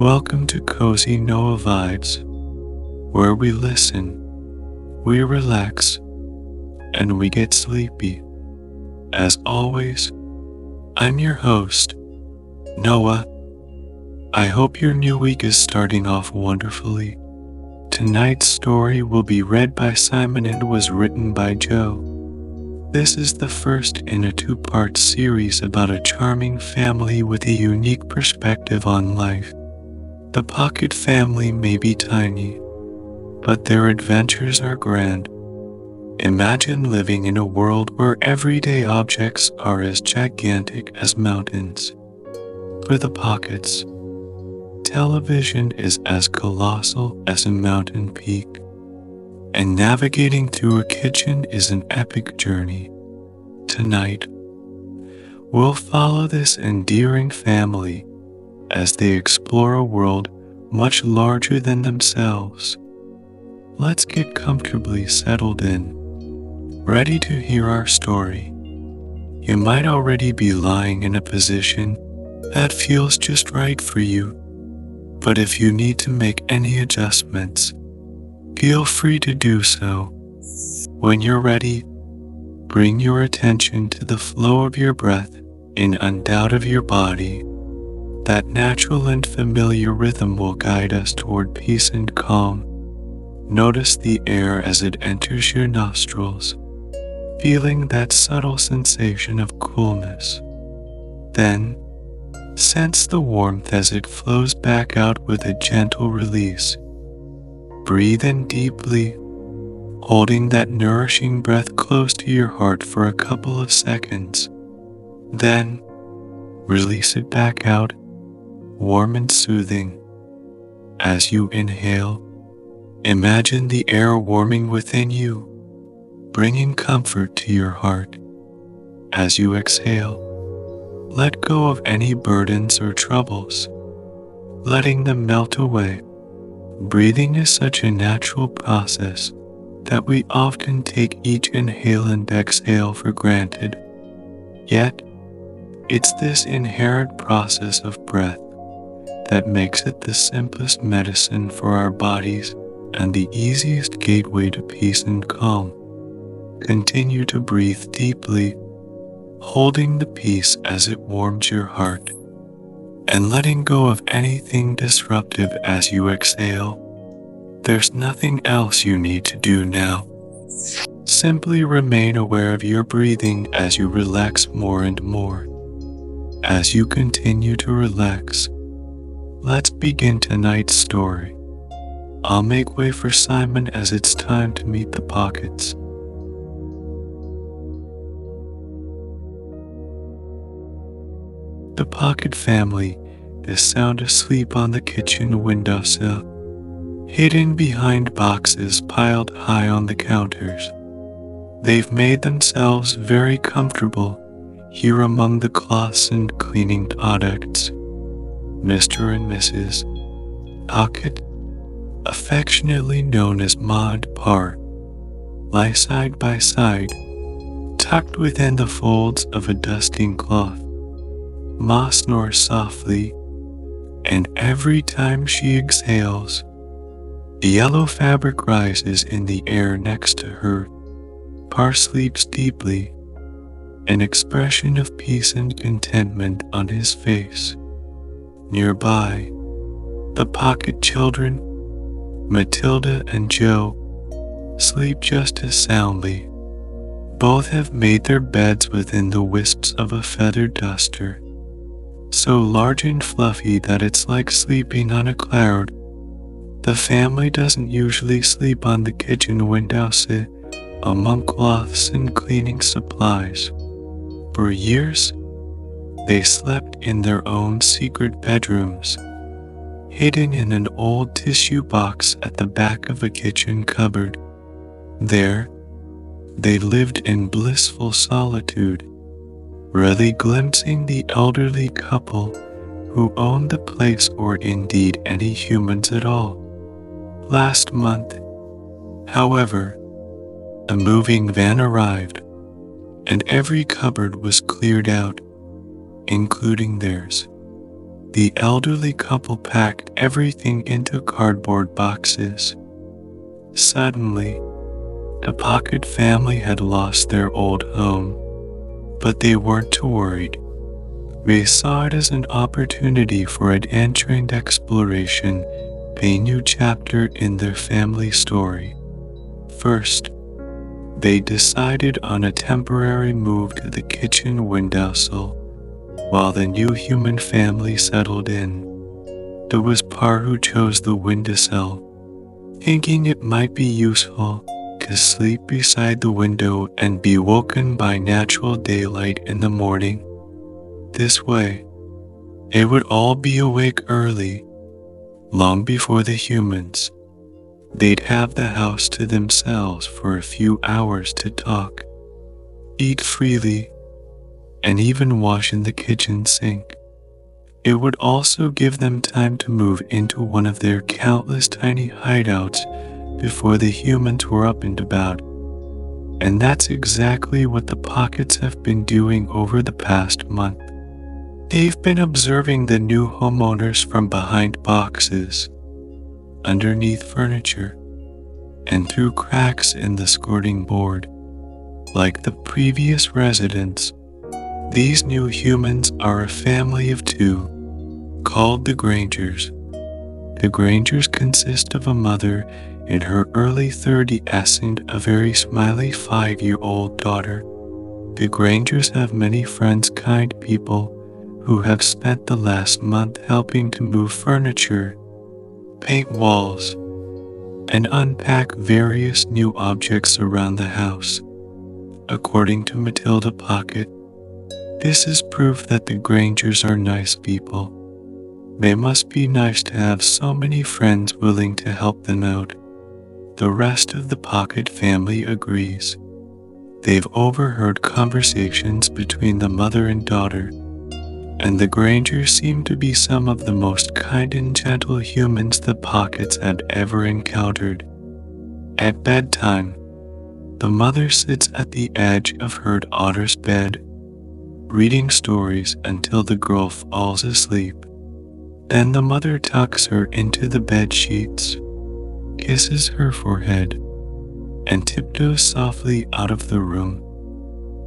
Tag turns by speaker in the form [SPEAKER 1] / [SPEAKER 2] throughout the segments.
[SPEAKER 1] Welcome to Cozy Noah Vibes, where we listen, we relax, and we get sleepy. As always, I'm your host, Noah. I hope your new week is starting off wonderfully. Tonight's story will be read by Simon and was written by Joe. This is the first in a two-part series about a charming family with a unique perspective on life. The Pocket family may be tiny, but their adventures are grand. Imagine living in a world where everyday objects are as gigantic as mountains. For the Pockets, television is as colossal as a mountain peak, and navigating through a kitchen is an epic journey. Tonight, we'll follow this endearing family as they explore a world much larger than themselves. Let's get comfortably settled in, ready to hear our story. You might already be lying in a position that feels just right for you, but if you need to make any adjustments, feel free to do so. When you're ready, bring your attention to the flow of your breath in and out of your body. That natural and familiar rhythm will guide us toward peace and calm. Notice the air as it enters your nostrils, feeling that subtle sensation of coolness. Then, sense the warmth as it flows back out with a gentle release. Breathe in deeply, holding that nourishing breath close to your heart for a couple of seconds. Then, release it back out, warm and soothing. As you inhale, imagine the air warming within you, bringing comfort to your heart. As you exhale, let go of any burdens or troubles, letting them melt away. Breathing is such a natural process that we often take each inhale and exhale for granted. Yet, it's this inherent process of breath that makes it the simplest medicine for our bodies and the easiest gateway to peace and calm. Continue to breathe deeply, holding the peace as it warms your heart, and letting go of anything disruptive as you exhale. There's nothing else you need to do now. Simply remain aware of your breathing as you relax more and more. As you continue to relax, let's begin tonight's story. I'll make way for Simon as it's time to meet the Pockets. The Pocket family is sound asleep on the kitchen windowsill, hidden behind boxes piled high on the counters. They've made themselves very comfortable here among the cloths and cleaning products. Mr. and Mrs. Pocket, affectionately known as Ma and Pa, lie side by side, tucked within the folds of a dusting cloth. Ma snores softly, and every time she exhales, the yellow fabric rises in the air next to her. Pa sleeps deeply, an expression of peace and contentment on his face. Nearby, the Pocket children, Matilda and Joe, sleep just as soundly. Both have made their beds within the wisps of a feather duster, so large and fluffy that it's like sleeping on a cloud. The family doesn't usually sleep on the kitchen windowsill among cloths and cleaning supplies. For years, they slept in their own secret bedrooms, hidden in an old tissue box at the back of a kitchen cupboard. There, they lived in blissful solitude, rarely glimpsing the elderly couple who owned the place or indeed any humans at all. Last month, however, a moving van arrived, and every cupboard was cleared out, including theirs. The elderly couple packed everything into cardboard boxes. Suddenly, the Pocket family had lost their old home, but they weren't too worried. They saw it as an opportunity for adventure and exploration, a new chapter in their family story. First, they decided on a temporary move to the kitchen windowsill while the new human family settled in. There was Par who chose the windowsill, thinking it might be useful to sleep beside the window and be woken by natural daylight in the morning. This way, they would all be awake early, long before the humans. They'd have the house to themselves for a few hours to talk, eat freely, and even wash in the kitchen sink. It would also give them time to move into one of their countless tiny hideouts before the humans were up and about. And that's exactly what the Pockets have been doing over the past month. They've been observing the new homeowners from behind boxes, underneath furniture, and through cracks in the skirting board. Like the previous residents, these new humans are a family of two, called the Grangers. The Grangers consist of a mother in her early 30s and a very smiley 5-year-old daughter. The Grangers have many friends, kind people, who have spent the last month helping to move furniture, paint walls, and unpack various new objects around the house. According to Matilda Pocket, this is proof that the Grangers are nice people. They must be nice to have so many friends willing to help them out. The rest of the Pocket family agrees. They've overheard conversations between the mother and daughter, and the Grangers seem to be some of the most kind and gentle humans the Pockets had ever encountered. At bedtime, the mother sits at the edge of her daughter's bed, reading stories until the girl falls asleep. Then the mother tucks her into the bed sheets, kisses her forehead, and tiptoes softly out of the room.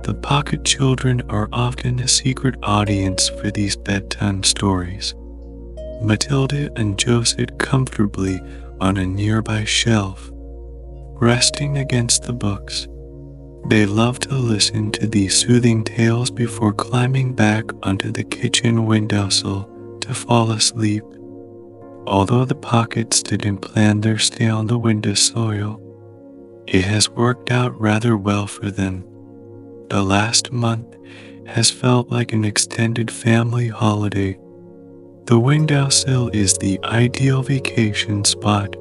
[SPEAKER 1] The Pocket children are often a secret audience for these bedtime stories. Matilda and Joe sit comfortably on a nearby shelf, resting against the books. They love to listen to these soothing tales before climbing back onto the kitchen windowsill to fall asleep. Although the Pockets didn't plan their stay on the windowsill, it has worked out rather well for them. The last month has felt like an extended family holiday. The windowsill is the ideal vacation spot.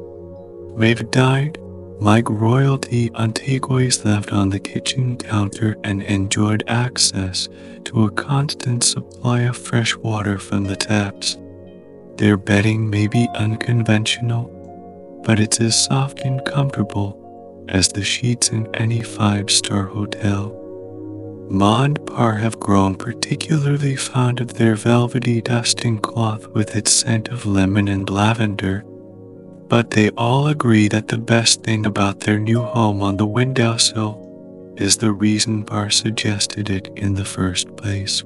[SPEAKER 1] They've dined like royalty on takeaways left on the kitchen counter and enjoyed access to a constant supply of fresh water from the taps. Their bedding may be unconventional, but it's as soft and comfortable as the sheets in any 5-star hotel. Ma and Par have grown particularly fond of their velvety dusting cloth with its scent of lemon and lavender, but they all agree that the best thing about their new home on the windowsill is the reason Par suggested it in the first place.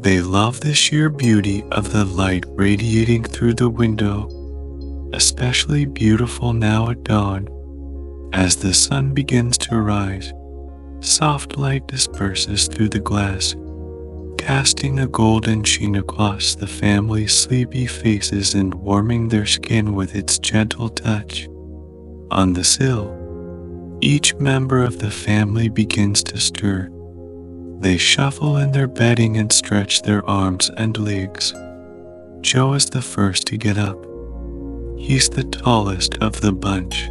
[SPEAKER 1] They love the sheer beauty of the light radiating through the window, especially beautiful now at dawn. As the sun begins to rise, soft light disperses through the glass, casting a golden sheen across the family's sleepy faces and warming their skin with its gentle touch. On the sill, each member of the family begins to stir. They shuffle in their bedding and stretch their arms and legs. Joe is the first to get up. He's the tallest of the bunch.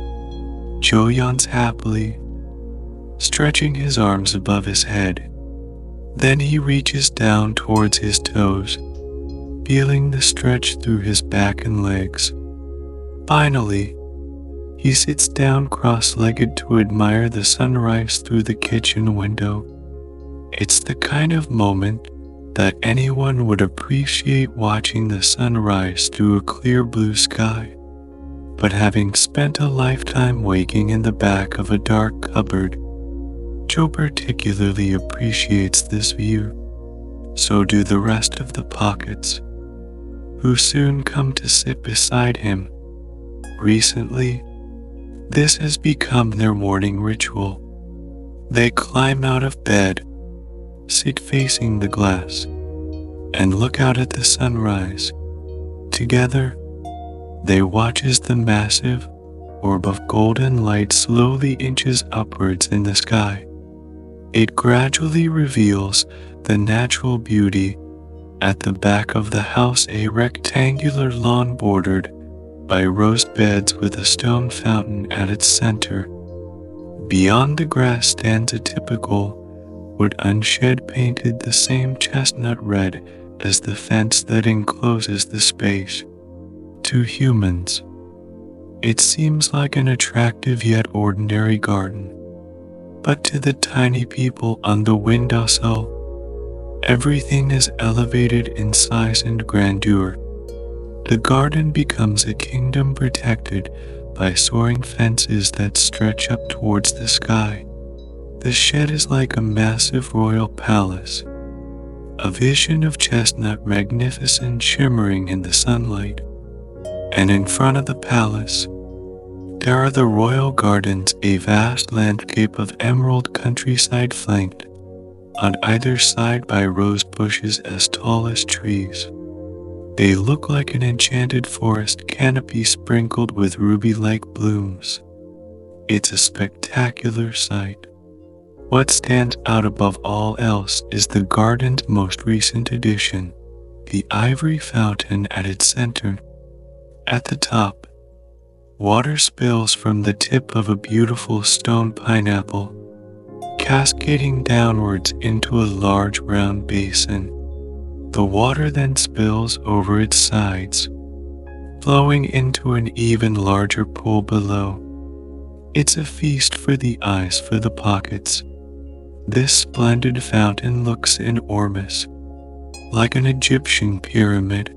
[SPEAKER 1] Joe yawns happily, stretching his arms above his head. Then he reaches down towards his toes, feeling the stretch through his back and legs. Finally, he sits down cross-legged to admire the sunrise through the kitchen window. It's the kind of moment that anyone would appreciate watching the sunrise through a clear blue sky. But having spent a lifetime waking in the back of a dark cupboard, Joe particularly appreciates this view. So do the rest of the pockets, who soon come to sit beside him. Recently, this has become their morning ritual. They climb out of bed, sit facing the glass, and look out at the sunrise. Together, they watch as the massive orb of golden light slowly inches upwards in the sky. It gradually reveals the natural beauty at the back of the house, a rectangular lawn bordered by rose beds with a stone fountain at its center. Beyond the grass stands a typical wood unshed painted the same chestnut red as the fence that encloses the space. To humans, it seems like an attractive yet ordinary garden. But to the tiny people on the windowsill, everything is elevated in size and grandeur. The garden becomes a kingdom protected by soaring fences that stretch up towards the sky. The shed is like a massive royal palace, a vision of chestnut magnificence shimmering in the sunlight. And in front of the palace, there are the royal gardens, a vast landscape of emerald countryside flanked on either side by rose bushes as tall as trees. They look like an enchanted forest canopy sprinkled with ruby-like blooms. It's a spectacular sight. What stands out above all else is the garden's most recent addition, the ivory fountain at its center. At the top, water spills from the tip of a beautiful stone pineapple, cascading downwards into a large round basin. The water then spills over its sides, flowing into an even larger pool below. It's a feast for the eyes, for the pockets. This splendid fountain looks enormous, like an Egyptian pyramid.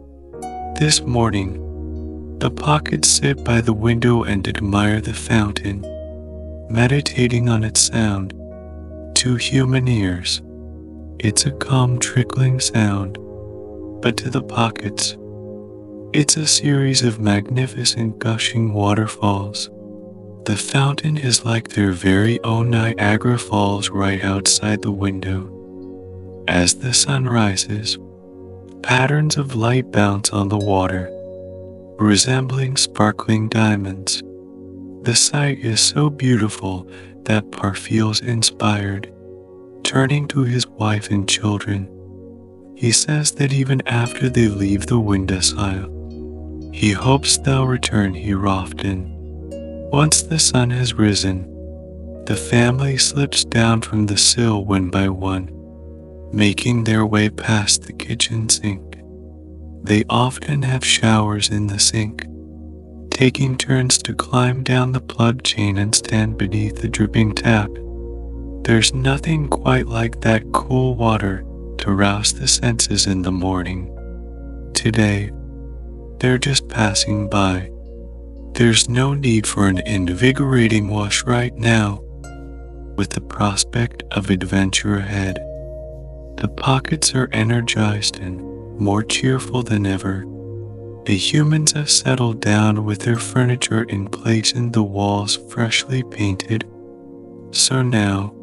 [SPEAKER 1] This morning, the pockets sit by the window and admire the fountain, meditating on its sound. To human ears, it's a calm trickling sound, but to the pockets, it's a series of magnificent gushing waterfalls. The fountain is like their very own Niagara Falls right outside the window. As the sun rises, patterns of light bounce on the water, resembling sparkling diamonds. The sight is so beautiful that Par feels inspired. Turning to his wife and children, he says that even after they leave the windowsill, he hopes they'll return here often. Once the sun has risen, the family slips down from the sill one by one, making their way past the kitchen sink. They often have showers in the sink, taking turns to climb down the plug chain and stand beneath the dripping tap. There's nothing quite like that cool water to rouse the senses in the morning. Today, they're just passing by. There's no need for an invigorating wash right now. With the prospect of adventure ahead, the pockets are energized and more cheerful than ever. The humans have settled down with their furniture in place and the walls freshly painted. So now,